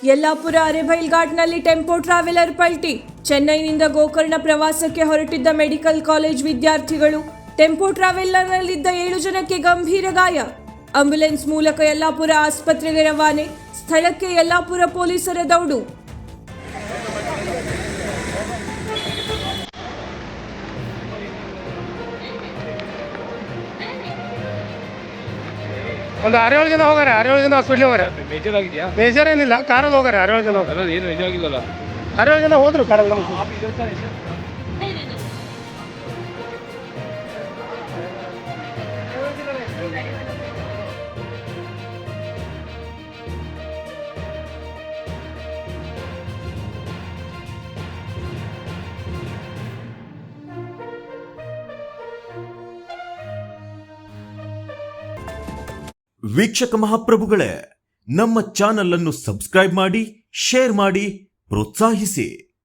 ಯಲ್ಲಾಪುರ ಅರೆಬೈಲ್ಘಾಟ್ನಲ್ಲಿ tempo traveller ಪಲ್ಟಿ. ಚೆನ್ನೈನಿಂದ ಗೋಕರ್ಣ ಪ್ರವಾಸಕ್ಕೆ ಹೊರಟಿದ್ದ ಮೆಡಿಕಲ್ ಕಾಲೇಜ್ ವಿದ್ಯಾರ್ಥಿಗಳು. ಟೆಂಪೋ ಟ್ರಾವೆಲರ್ನಲ್ಲಿದ್ದ 7 ಜನಕ್ಕೆ ಗಂಭೀರ ಗಾಯ. ಆಂಬ್ಯುಲೆನ್ಸ್ ಮೂಲಕ ಯಲ್ಲಾಪುರ ಆಸ್ಪತ್ರೆಗೆ ರವಾನೆ. ಸ್ಥಳಕ್ಕೆ ಯಲ್ಲಾಪುರ ಪೊಲೀಸರ ದೌಡು. ಒಂದು 6-7 ಜನ ಹೋಗಾರೆ, 6-7 ಜನ ಹಾಸ್ಪಿಟ್ಲಿಗೆ ಹೋಗಾರೆ. ಮೇಜರ್ ಆಗಿದೆಯಾ? ಮೇಜರ್ ಏನಿಲ್ಲ, ಕಾರಲ್ಲಿ ಹೋಗಾರೆ 6-7 ಜನ ಹೋಗಾರೆ. ಅದ್ರಲ್ಲಿ ಏನು ನಿಜವಾಗಿಲ್ಲಲ್ಲ. 6-7 ಜನ ಹೋದ್ರು ಕಾರಲ್ಲಿ. ವೀಕ್ಷಕ ಮಹಾಪ್ರಭುಗಳೇ, ನಮ್ಮ ಚಾನಲ್ ಅನ್ನು ಸಬ್ಸ್ಕ್ರೈಬ್ ಮಾಡಿ, ಶೇರ್ ಮಾಡಿ, ಪ್ರೋತ್ಸಾಹಿಸಿ.